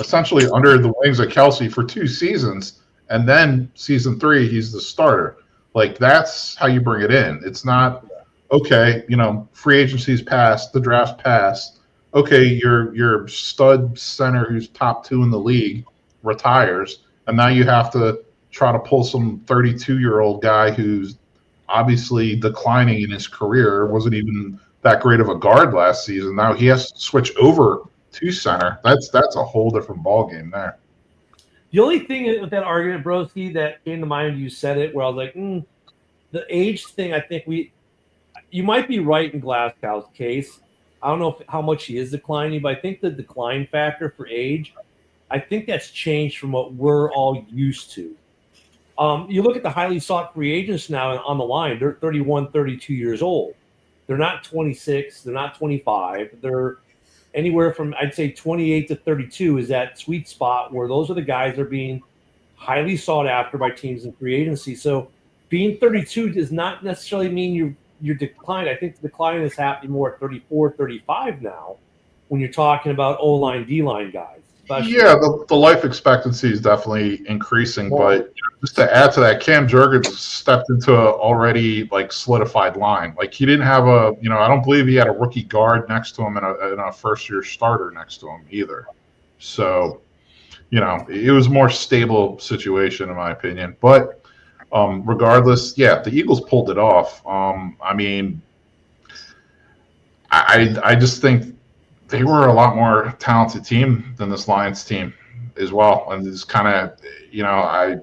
essentially under the wings of Kelsey for 2 seasons, and then season 3 he's the starter. Like, that's how you bring it in. It's not okay, free agency's passed, the draft's passed. Okay, your stud center who's top 2 in the league retires, and now you have to try to pull some 32-year-old guy who's obviously declining in his career, wasn't even that great of a guard last season. Now he has to switch over to center. That's a whole different ballgame there. The only thing with that argument, Broski, that came to mind when you said it, where I was like, the age thing, I think you might be right in Glasgow's case. I don't know how much he is declining, but I think the decline factor for age, I think that's changed from what we're all used to. You look at the highly sought free agents now on the line, they're 31, 32 years old. They're not 26. They're not 25. They're anywhere from, I'd say, 28 to 32 is that sweet spot where those are the guys that are being highly sought after by teams in free agency. So being 32 does not necessarily mean you're declined. I think the decline is happening more at 34, 35 now when you're talking about O-line, D-line guys. Especially. Yeah, the life expectancy is definitely increasing, but just to add to that, Cam Jurgens stepped into a already like solidified line. Like he didn't have I don't believe he had a rookie guard next to him and a first year starter next to him either. So, it was a more stable situation in my opinion. But regardless, yeah, the Eagles pulled it off. I just think they were a lot more talented team than this Lions team as well. And it's kind of, I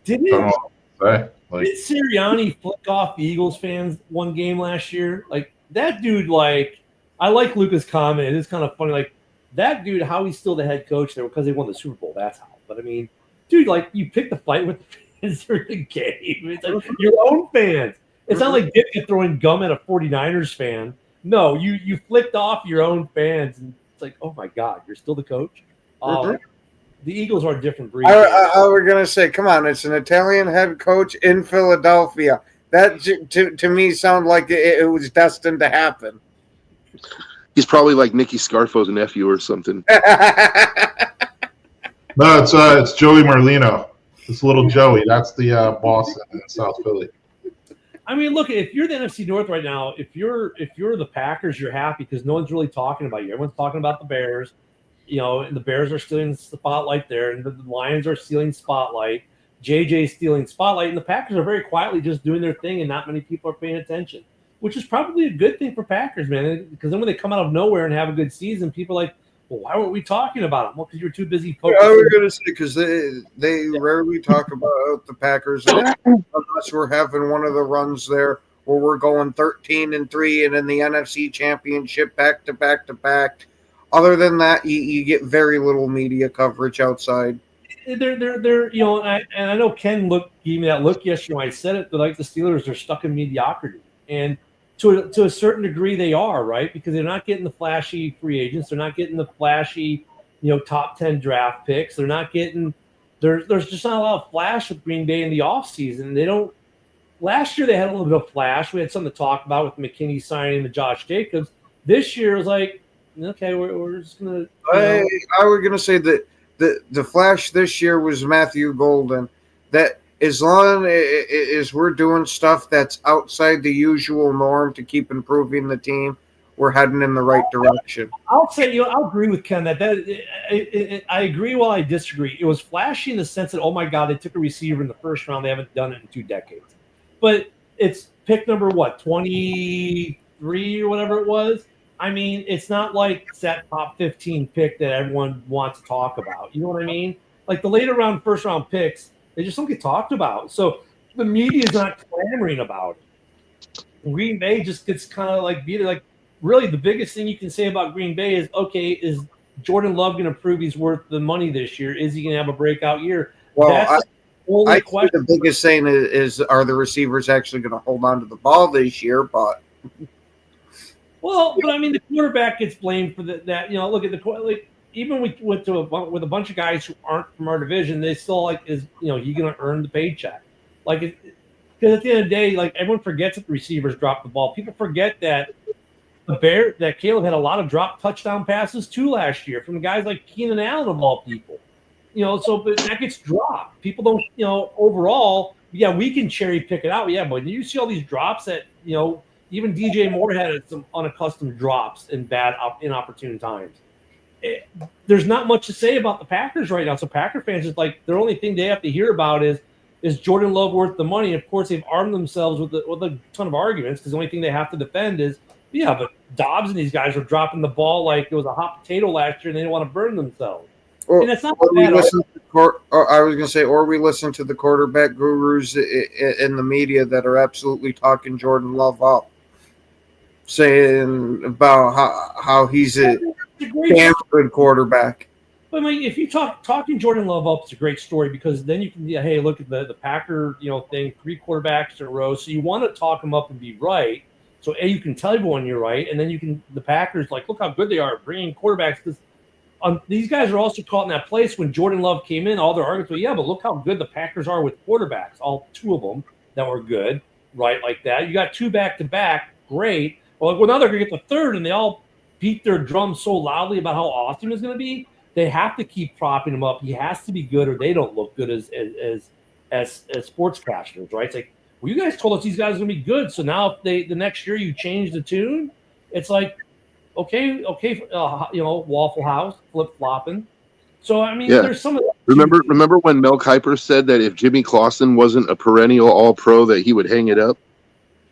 don't know what to say. Like, did Sirianni flick off the Eagles fans one game last year? Like, that dude, I like Luca's comment. It is kind of funny. Like, that dude, how he's still the head coach there because they won the Super Bowl. That's how. But, I mean, dude, you picked the fight with the fans during the game. It's like your own fans. It's not like Ditka throwing gum at a 49ers fan. No, you flicked off your own fans, and it's like, oh my God, you're still the coach. The Eagles are a different breed. I was gonna say, come on, it's an Italian head coach in Philadelphia. That to me sounded like it was destined to happen. He's probably like Nicky Scarfo's nephew or something. No, it's Joey Merlino. It's little Joey. That's the boss in South Philly. I mean, look, if you're the NFC North right now, if you're the Packers, you're happy because no one's really talking about you. Everyone's talking about the Bears, and the Bears are stealing the spotlight there, and the Lions are stealing spotlight. JJ's stealing spotlight, and the Packers are very quietly just doing their thing, and not many people are paying attention, which is probably a good thing for Packers, man. Because then when they come out of nowhere and have a good season, people are like, well, why weren't we talking about them? Well, because you're too busy focusing. I was going to say, because they rarely talk about the Packers unless we're having one of the runs there where we're going 13-3 and in the NFC Championship back to back to back. Other than that, you get very little media coverage outside. They're and I know Ken gave me that look yesterday when I said it. They're like the Steelers are stuck in mediocrity, and to a certain degree they are, right? Because they're not getting the flashy free agents, they're not getting the flashy, top 10 draft picks. They're not getting there's just not a lot of flash with Green Bay in the offseason. They don't. Last year they had a little bit of flash. We had something to talk about with McKinney signing the Josh Jacobs. This year it was like, okay, we're just gonna. I was gonna say that the flash this year was Matthew Golden. That as long as we're doing stuff that's outside the usual norm to keep improving the team, we're heading in the right direction. I'll say, I'll agree with Ken that I agree while I disagree. It was flashy in the sense that, oh my God, they took a receiver in the first round. They haven't done it in 2 decades. But it's pick number 23 or whatever it was. I mean, it's not like it's that top 15 pick that everyone wants to talk about. You know what I mean? Like the later round, first round picks, they just don't get talked about. So the media is not clamoring about it. Green Bay just gets kind of like beat it. Like, really, the biggest thing you can say about Green Bay is, okay, is Jordan Love going to prove he's worth the money this year? Is he going to have a breakout year? Well, that's the only question. The biggest thing is, are the receivers actually going to hold on to the ball this year? But I mean, the quarterback gets blamed for that. Look at even we went with a bunch of guys who aren't from our division. They still he going to earn the paycheck? Because at the end of the day, everyone forgets that the receivers drop the ball. People forget that that Caleb had a lot of drop touchdown passes too last year from guys like Keenan Allen of all people. But that gets dropped. People don't, overall, yeah, we can cherry pick it out. Yeah, but you see all these drops that, even DJ Moore had some unaccustomed drops in bad, inopportune times. There's not much to say about the Packers right now. So Packer fans just their only thing they have to hear about is Jordan Love worth the money? And of course, they've armed themselves with a ton of arguments because the only thing they have to defend is, yeah, but Dobbs and these guys were dropping the ball like it was a hot potato last year and they didn't want to burn themselves. And that's not bad. I was going to say, or we listen to the quarterback gurus in the media that are absolutely talking Jordan Love up, saying about how he's a damn good quarterback. But I mean, if you talking Jordan Love up, it's a great story because then you can, hey, look at the Packer, thing, 3 quarterbacks in a row. So you want to talk him up and be right. So A, you can tell everyone you're right, and then the Packers, like, look how good they are bringing quarterbacks. Because these guys are also caught in that place when Jordan Love came in, all their arguments were, yeah, but look how good the Packers are with quarterbacks, all two of them that were good, right, like that. You got two back-to-back, great. Well, now they're going to get the third, and they all beat their drum so loudly about how awesome it's going to be. They have to keep propping him up. He has to be good, or they don't look good as sportscasters, right? It's like, well, you guys told us these guys are going to be good, so now if the next year you change the tune, it's like, okay, Waffle House flip flopping. So I mean, there's some of that. Remember when Mel Kiper said that if Jimmy Clausen wasn't a perennial All-Pro, that he would hang it up?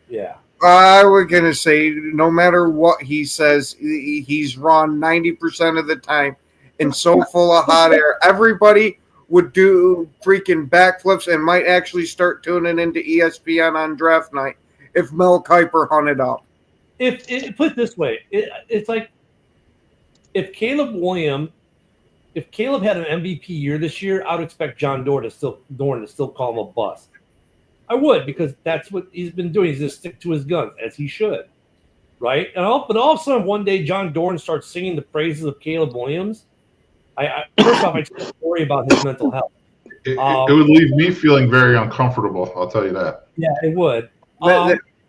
Yeah. I was going to say, no matter what he says, he's wrong 90% of the time and so full of hot air. Everybody would do freaking backflips and might actually start tuning into ESPN on draft night if Mel Kiper hunted up. If put it this way, it's like if Caleb had an MVP year this year, I would expect John Doran to still call him a bust. I would, because that's what he's been doing. He's going to stick to his guns, as he should, right? But all of a sudden, one day, John Doran starts singing the praises of Caleb Williams. First off, I just worry about his mental health. It would leave me feling very uncomfortable. I'll tell you that. Yeah, it would.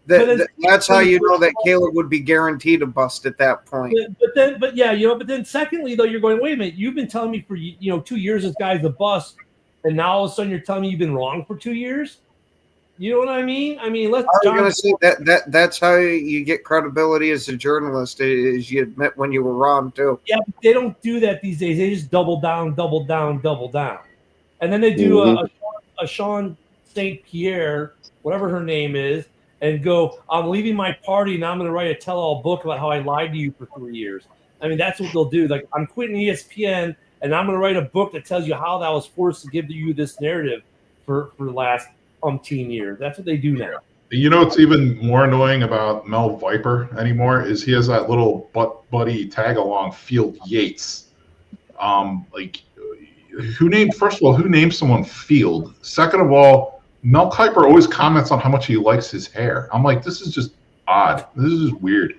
That's how you know that Caleb would be guaranteed a bust at that point. But then secondly, though, you're going, wait a minute, you've been telling me for 2 years this guy's a bust, and now all of a sudden you're telling me you've been wrong for 2 years. You know what I mean? I mean, going to say that's how you get credibility as a journalist, is you admit when you were wrong too. Yeah, but they don't do that these days. They just double down, and then they do a Sean St. Pierre, whatever her name is, and go, I'm leaving my party and I'm going to write a tell-all book about how I lied to you for 3 years. I mean, that's what they'll do. Like, I'm quitting ESPN and I'm going to write a book that tells you how that was forced to give you this narrative for the last umpteen years. That's what they do now. You know what's even more annoying about Mel Viper anymore is he has that little buddy tag-along, Field Yates. Who named someone Field? Second of all, Mel Kiper always comments on how much he likes his hair. I'm like, this is just odd. This is just weird.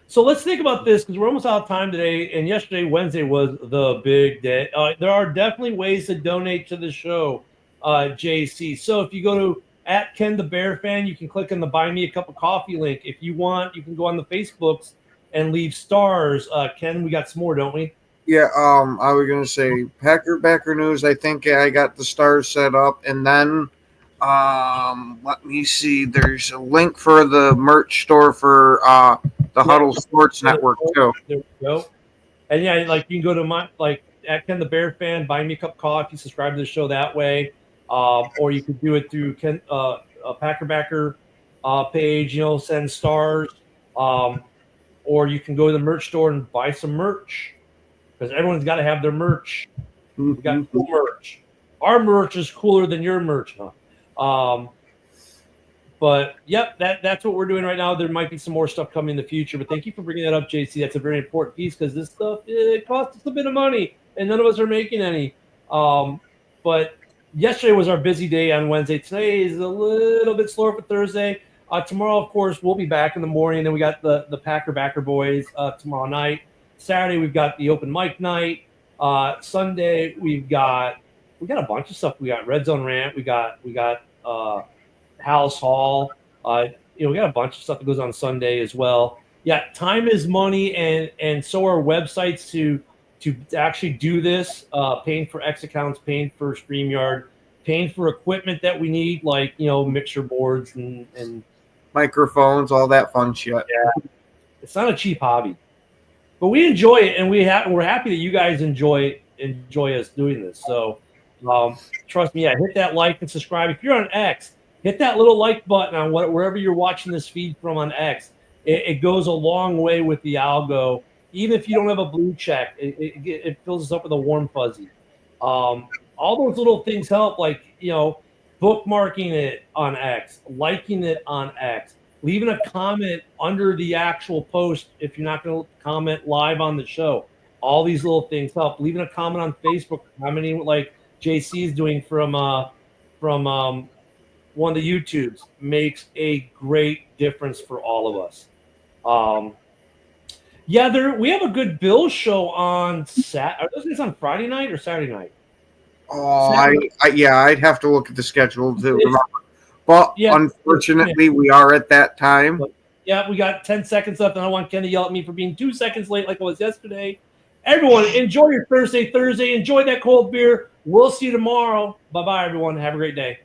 So let's think about this, because we're almost out of time today, and yesterday, Wednesday, was the big day. There are definitely ways to donate to the show, JC. So if you go to @KenTheBearFan, you can click on the Buy Me a Cup of Coffee link. If you want, you can go on the Facebooks and leave stars. Ken, we got some more, don't we? Yeah, I was going to say Backer News. I think I got the stars set up. And then let me see. There's a link for the merch store for the Huddle Sports Network, too. There we go. And yeah, like you can go to my @KenTheBearFan, buy me a cup of coffee, subscribe to the show that way. Or you could do it through Packer Backer page, send stars. Or you can go to the merch store and buy some merch. Because everyone's got to have their merch. We got cool merch. Our merch is cooler than your merch, huh? But yep, that's what we're doing right now. There might be some more stuff coming in the future, but thank you for bringing that up, JC. That's a very important piece, because this stuff, it costs us a bit of money, and none of us are making any. But yesterday was our busy day on Wednesday. Today is a little bit slower for Thursday. Tomorrow, of course, we'll be back in the morning. Then we got the Packer Backer boys tomorrow night. Saturday we've got the open mic night. Sunday we got a bunch of stuff. We got Red Zone Rant. We got House Hall. We got a bunch of stuff that goes on Sunday as well. Yeah, time is money, and so are websites to actually do this. Paying for X accounts, paying for StreamYard, paying for equipment that we need, like mixer boards and microphones, all that fun shit. Yeah, it's not a cheap hobby. But we enjoy it, and we're happy that you guys enjoy us doing this. So trust me, hit that like and subscribe. If you're on X, hit that little like button on wherever you're watching this feed from on X. It goes a long way with the algo. Even if you don't have a blue check, it fills us up with a warm fuzzy. All those little things help, like bookmarking it on X, liking it on X, leaving a comment under the actual post if you're not going to comment live on the show. All these little things help. Leaving a comment on Facebook, commenting like JC is doing from one of the YouTubes makes a great difference for all of us. We have a good Bills show on Are those guys on Friday night or Saturday night? Oh, I'd have to look at the schedule to remember. But unfortunately, we are at that time. Yeah, we got 10 seconds left, and I want Ken to yell at me for being 2 seconds late like it was yesterday. Everyone, enjoy your Thursday. Enjoy that cold beer. We'll see you tomorrow. Bye-bye, everyone. Have a great day.